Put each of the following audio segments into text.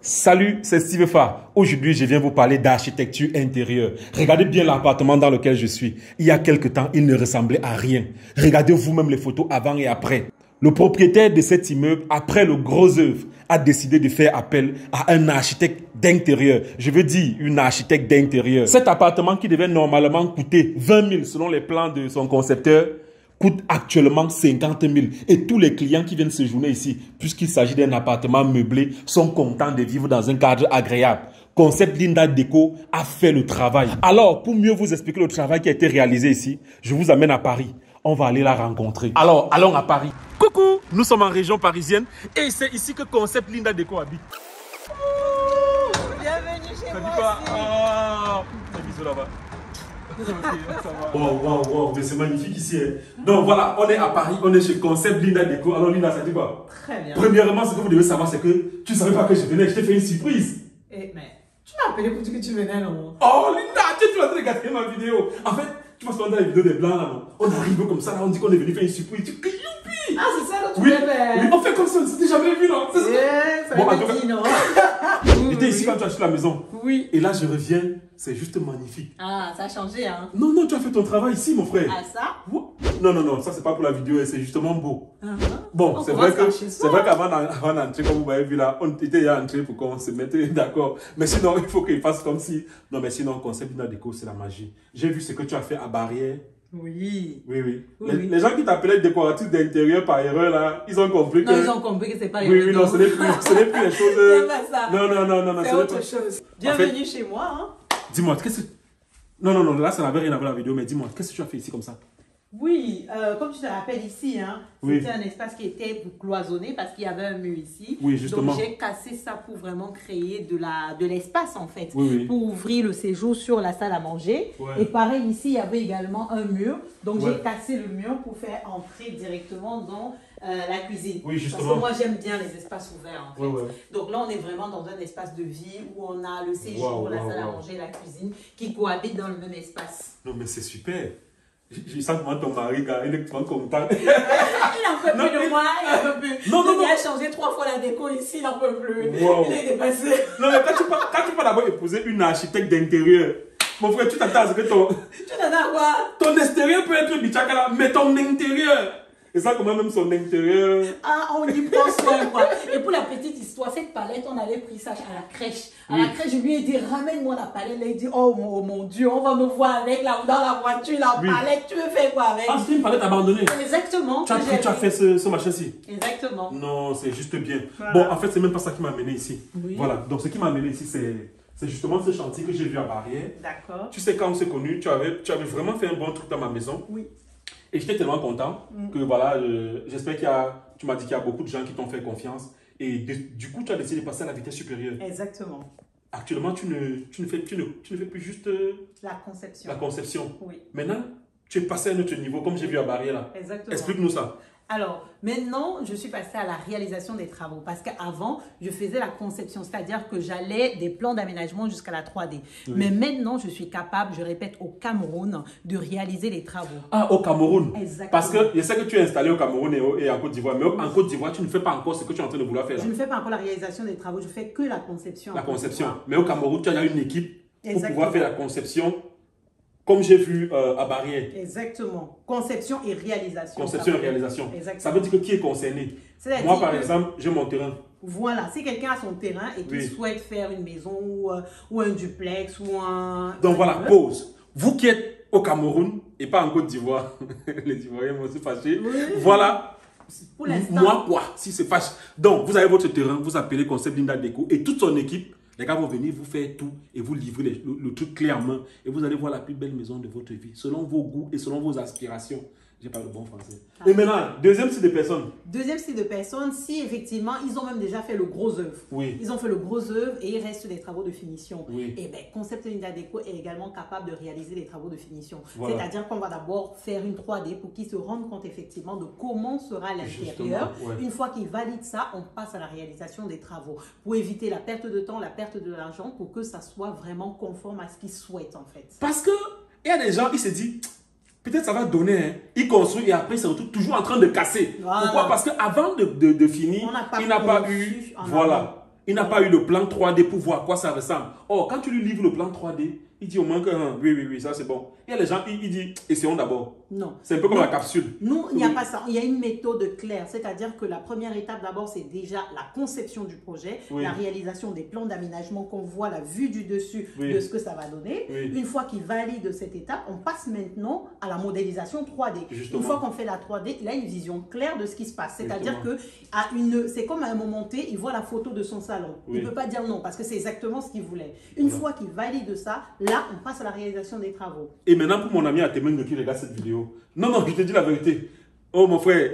Salut, c'est Steve Fa. Aujourd'hui, je viens vous parler d'architecture intérieure. Regardez bien l'appartement dans lequel je suis. Il y a quelque temps, il ne ressemblait à rien. Regardez vous-même les photos avant et après. Le propriétaire de cet immeuble, après le gros œuvre, a décidé de faire appel à un architecte d'intérieur. Je veux dire, une architecte d'intérieur. Cet appartement qui devait normalement coûter 20 000 selon les plans de son concepteur, coûte actuellement 50 000. Et tous les clients qui viennent séjourner ici, puisqu'il s'agit d'un appartement meublé, sont contents de vivre dans un cadre agréable. Concept Linda Déco a fait le travail. Alors, pour mieux vous expliquer le travail qui a été réalisé ici, je vous amène à Paris. On va aller la rencontrer. Alors, allons à Paris. Coucou, nous sommes en région parisienne et c'est ici que Concept Linda Déco habite. Bienvenue chez moi. Bisous là-bas. Wow, mais c'est magnifique ici. Hein. Donc voilà, on est à Paris, on est chez Concept Linda Déco. Alors Linda, ça dit quoi? Très bien. Premièrement, ce que vous devez savoir, c'est que tu ne savais pas que je venais, je t'ai fait une surprise. Mais tu m'as appelé pour dire que tu venais, non? Oh Linda, tu es en train de regarder ma vidéo. En fait, tu vois ce qu'on a dans les vidéos des blancs là, non? On arrive comme ça, là, on dit qu'on est venu faire une surprise. Tu cries, youpi! Ah, c'est ça que tu Oui, voulais faire? oui, on fait comme ça, on s'était jamais vu, non? C'est ça. Bon, en tout cas, dit, non? j'étais ici quand tu as acheté la maison. Oui. Et là, je reviens, c'est juste magnifique. Ah, ça a changé, hein? Non, tu as fait ton travail ici, mon frère. Ah, ça? Non, ça c'est pas pour la vidéo, c'est justement beau. Bon, On c'est vrai commence qu'avant d'entrer, comme vous avez vu là, on était déjà entré pour qu'on se mette d'accord. Mais sinon, il faut qu'il fasse comme si... Non, mais sinon, Concept Linda Déco, c'est la magie. J'ai vu ce que tu as fait à Barrière. Oui. Oui. Les gens qui t'appelaient décoratrice d'intérieur par erreur, là, ils ont compris que... Non, ils ont compris que c'est pas les Oui, non, ce n'est plus les choses... C'est pas ça. Non. C'est autre chose. Bienvenue chez moi, hein? Dis-moi, qu'est-ce que... Non, là, ça n'avait rien à voir avec la vidéo, mais dis-moi, qu'est-ce que tu as fait ici comme ça? Oui, comme tu te rappelles ici, hein, Oui. c'était un espace qui était cloisonné parce qu'il y avait un mur ici. Oui, justement. Donc j'ai cassé ça pour vraiment créer de l'espace en fait, Oui. pour ouvrir le séjour sur la salle à manger. Ouais. Et pareil ici, il y avait également un mur. Donc Ouais. j'ai cassé le mur pour faire entrer directement dans la cuisine. Oui, justement. Parce que moi j'aime bien les espaces ouverts en fait. Ouais. Donc là on est vraiment dans un espace de vie où on a le séjour, la salle à manger, la cuisine qui cohabitent dans le même espace. Non, mais c'est super. Je sens comment ton mari, gars, il est trop content. Il n'en peut plus de moi, il n'en peut plus. Non. Il a changé 3 fois la déco ici, il n'en peut plus. Wow. Il est dépassé. Non, mais quand tu vas d'abord épouser une architecte d'intérieur, mon frère, tu t'attends à ce que Tu t'en as quoi? ton extérieur peut être bichakala, mais ton intérieur. Et ça, comment même son intérieur. Ah, on y prend soin, quoi. Et pour la petite histoire, cette palette, on avait pris ça à la crèche. À la crèche, je lui ai dit, ramène-moi la palette. Là, il dit, oh mon Dieu, on va me voir avec là, dans la voiture, la palette. Tu veux faire quoi avec? Ah, c'est une palette abandonnée. Exactement. Tu as fait ce machin-ci. Exactement. Non, c'est juste bien. Voilà. Bon, en fait, c'est même pas ça qui m'a amené ici. Oui. Voilà, donc ce qui m'a amené ici, c'est justement ce chantier que j'ai vu à Barrière. D'accord. Tu sais, quand on s'est connus, tu avais vraiment fait un bon truc dans ma maison. Oui. Et j'étais tellement content que voilà, j'espère tu m'as dit qu'il y a beaucoup de gens qui t'ont fait confiance. Et du coup, tu as décidé de passer à la vitesse supérieure. Exactement. Actuellement, tu ne fais plus juste La conception. la conception. Oui. Maintenant, tu es passé à un autre niveau, comme j'ai vu à Barrière là. Exactement. Explique-nous ça. Alors, maintenant, je suis passée à la réalisation des travaux parce qu'avant, je faisais la conception, c'est-à-dire que j'allais des plans d'aménagement jusqu'à la 3D. Oui. Mais maintenant, je suis capable, je répète, au Cameroun, de réaliser les travaux. Ah, au Cameroun. Exactement. Parce que je sais que tu es installé au Cameroun et en Côte d'Ivoire, mais en Côte d'Ivoire, tu ne fais pas encore ce que tu es en train de vouloir faire là. Je ne fais pas encore la réalisation des travaux, je fais que la conception. La conception. Mais au Cameroun, tu as une équipe pour Exactement. pouvoir faire la conception, comme j'ai vu à Barrière. Exactement. Conception et réalisation. Conception et réalisation. Exactement. Ça veut dire que qui est concerné? C'est-à-dire Moi, par que- exemple, j'ai mon terrain. Voilà, si quelqu'un a son terrain et qu'il Oui. souhaite faire une maison ou un duplex ou un... Donc voilà, pause. Vous qui êtes au Cameroun et pas en Côte d'Ivoire, les Ivoiriens vont se fâcher. Oui. Voilà. Pour l'instant. Moi, quoi, si c'est fâche. Donc, vous avez votre terrain, vous appelez Concept Linda Déco et toute son équipe, les gars vont venir vous faire tout et vous livrer le truc clé en main et vous allez voir la plus belle maison de votre vie, selon vos goûts et selon vos aspirations. J'ai pas le bon français. Et maintenant, deuxième type de personne. Deuxième style de personnes, si effectivement, ils ont même déjà fait le gros œuvre. Oui. Ils ont fait le gros œuvre et il reste des travaux de finition. Oui. Et bien, Concept Linda Déco est également capable de réaliser les travaux de finition. Voilà. C'est-à-dire qu'on va d'abord faire une 3D pour qu'ils se rendent compte effectivement de comment sera l'intérieur. Justement, ouais. Une fois qu'ils valident ça, on passe à la réalisation des travaux pour éviter la perte de temps, la perte de l'argent, pour que ça soit vraiment conforme à ce qu'ils souhaitent en fait. Parce que il y a des gens qui se disent, peut-être ça va donner, hein. Il construit et après il se retrouve toujours en train de casser. Voilà. Pourquoi? Parce qu'avant de finir, On n'a pas il n'a pas conçu eu, en voilà, amont. Il n'a pas eu le plan 3D pour voir à quoi ça ressemble. Or, quand tu lui livres le plan 3D, il dit au moins que oui, ça c'est bon. Il y a les gens, il dit, essayons d'abord. Non. C'est un peu comme la capsule. Nous, il n'y a pas ça. Il y a une méthode claire. C'est-à-dire que la première étape, d'abord, c'est déjà la conception du projet, la réalisation des plans d'aménagement qu'on voit, la vue du dessus de ce que ça va donner. Une fois qu'il valide cette étape, on passe maintenant à la modélisation 3D. Justement. Une fois qu'on fait la 3D, il a une vision claire de ce qui se passe. C'est-à-dire que c'est comme à un moment T, il voit la photo de son salon. Il ne peut pas dire non parce que c'est exactement ce qu'il voulait. Une fois qu'il valide ça, là, on passe à la réalisation des travaux. Et maintenant, pour mon ami Atemengue qui regarde cette vidéo, non, je te dis la vérité. Oh, mon frère,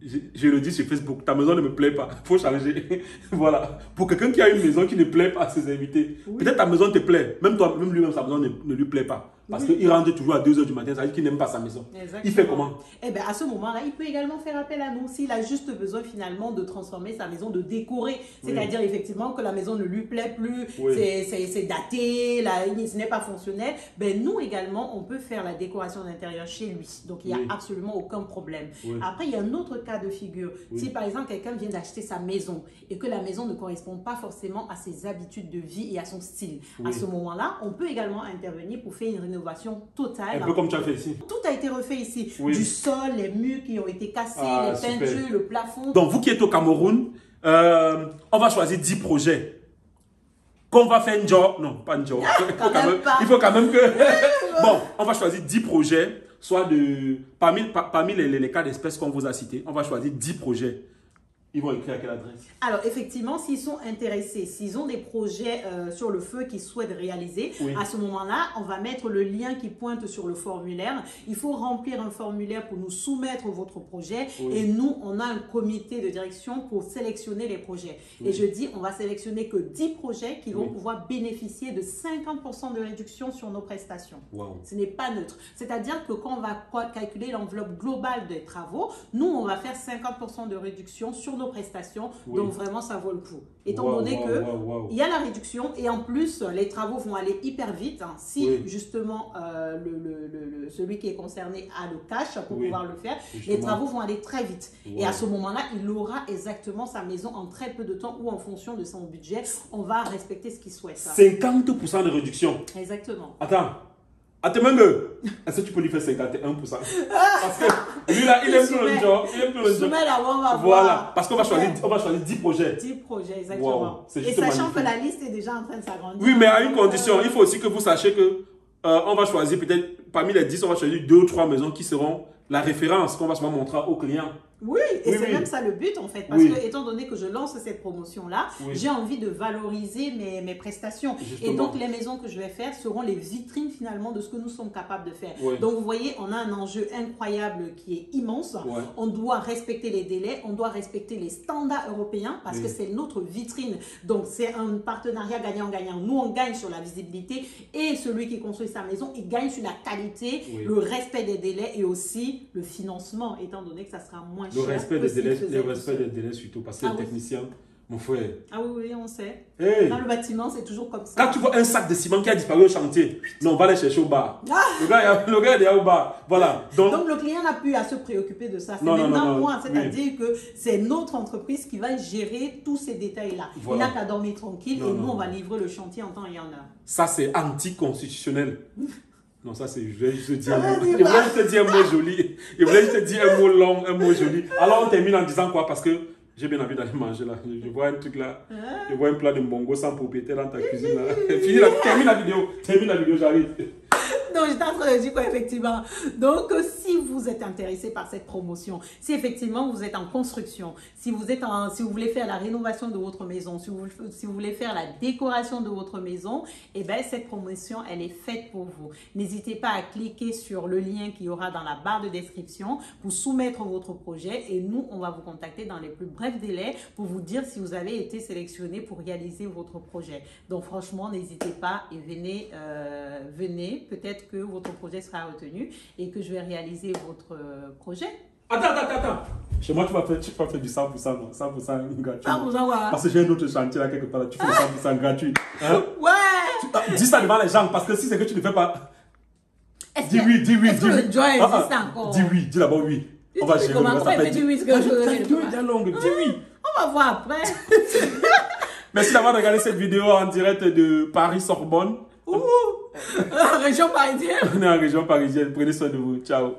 je le dis sur Facebook, ta maison ne me plaît pas, il faut changer. Voilà. Pour quelqu'un qui a une maison qui ne plaît pas à ses invités, peut-être ta maison te plaît, même toi, même lui-même, sa maison ne lui plaît pas. Parce qu'il rentre toujours à 2 h du matin, ça veut dire qu'il n'aime pas sa maison. Exactement. Il fait comment? Eh bien, à ce moment-là, il peut également faire appel à nous s'il a juste besoin finalement de transformer sa maison, de décorer. C'est-à-dire effectivement que la maison ne lui plaît plus, c'est daté, ce n'est pas fonctionnel. Ben, nous également, on peut faire la décoration d'intérieur chez lui. Donc, il n'y a absolument aucun problème. Après, il y a un autre cas de figure. Si par exemple, quelqu'un vient d'acheter sa maison et que la maison ne correspond pas forcément à ses habitudes de vie et à son style, à ce moment-là, on peut également intervenir pour faire une rénovation totale. Un peu comme tu as fait ici. Tout a été refait ici. Du sol, les murs qui ont été cassés, les peintures, le plafond. Donc, vous qui êtes au Cameroun, on va choisir 10 projets. Qu'on va faire un job. Non, pas un job. Il faut quand même que... Bon, on va choisir 10 projets, soit de... Parmi les cas d'espèces qu'on vous a cités, on va choisir 10 projets. Ils vont écrire à quelle adresse? Alors, effectivement, s'ils sont intéressés, s'ils ont des projets sur le feu qu'ils souhaitent réaliser, à ce moment-là, on va mettre le lien qui pointe sur le formulaire. Il faut remplir un formulaire pour nous soumettre votre projet. Et nous, on a un comité de direction pour sélectionner les projets. Et je dis, on va sélectionner que 10 projets qui vont pouvoir bénéficier de 50% de réduction sur nos prestations. Ce n'est pas neutre. C'est-à-dire que quand on va calculer l'enveloppe globale des travaux, nous, on va faire 50% de réduction sur nos prestations, donc vraiment ça vaut le coup. Étant donné que il y a la réduction et en plus les travaux vont aller hyper vite si justement celui qui est concerné a le cash pour pouvoir le faire, les travaux vont aller très vite. Et à ce moment-là, il aura exactement sa maison en très peu de temps ou en fonction de son budget, on va respecter ce qu'il souhaite. 50% de réduction. Exactement. Attends. Atemengue, est-ce que tu peux lui faire 51%? Parce que lui là, il aime plus le job. Voilà, parce qu'on va choisir 10 projets. 10 projets, exactement. Et sachant que la liste est déjà en train de s'agrandir. Oui, mais à une condition, il faut aussi que vous sachiez que on va choisir peut-être, parmi les 10, on va choisir 2 ou 3 maisons qui seront la référence qu'on va souvent montrer aux clients. Oui, et c'est même ça le but en fait, parce que étant donné que je lance cette promotion-là, j'ai envie de valoriser mes prestations. Justement. Et donc les maisons que je vais faire seront les vitrines finalement de ce que nous sommes capables de faire. Donc vous voyez, on a un enjeu incroyable qui est immense. On doit respecter les délais, on doit respecter les standards européens parce que c'est notre vitrine. Donc c'est un partenariat gagnant-gagnant. Nous, on gagne sur la visibilité et celui qui construit sa maison, il gagne sur la qualité, le respect des délais et aussi le financement, étant donné que ça sera moins cher. Le respect des délais surtout, parce que les techniciens, mon frère. Ah oui, on sait. Dans le bâtiment, c'est toujours comme ça. Quand tu vois un sac de ciment qui a disparu au chantier, non, on va les chercher au bar. Le gars est déjà au bar. Voilà. Donc le client n'a plus à se préoccuper de ça. C'est maintenant moi, c'est-à-dire que c'est notre entreprise qui va gérer tous ces détails-là. Il n'a qu'à dormir tranquille et nous, on va livrer le chantier en temps et en heure. Ça, c'est anticonstitutionnel. Non, ça c'est, je voulais juste te dire un mot joli. Je voulais juste te dire un mot long, un mot joli. Alors on termine en disant quoi? Parce que j'ai bien envie d'aller manger là. Je vois un truc là. Je vois un plat de mbongo sans propriété dans ta cuisine là. Termine la vidéo, j'arrive. Donc, j'étais en train de dire quoi, effectivement. Donc, si vous êtes intéressé par cette promotion, si effectivement vous êtes en construction, si vous voulez faire la rénovation de votre maison, si vous voulez faire la décoration de votre maison, eh ben, cette promotion, elle est faite pour vous. N'hésitez pas à cliquer sur le lien qu'il y aura dans la barre de description pour soumettre votre projet et nous, on va vous contacter dans les plus brefs délais pour vous dire si vous avez été sélectionné pour réaliser votre projet. Donc, franchement, n'hésitez pas et venez. Peut-être que votre projet sera retenu et que je vais réaliser votre projet. Attends. Chez moi, tu vas faire du 100%, non? 100% gratuit. 100% quoi? Parce que j'ai un autre chantier là quelque part. Tu fais le 100% gratuit. Hein? Ouais! Dis ça devant les gens parce que si c'est que tu ne fais pas. Dis oui. Est-ce que le joy existe encore? Dis oui, dis d'abord oui. On va gérer. Comment dit oui? Dis oui. On va voir après. Merci d'avoir regardé cette vidéo en direct de Paris-Sorbonne. Région parisienne. On est en région parisienne. Prenez soin de vous. Ciao.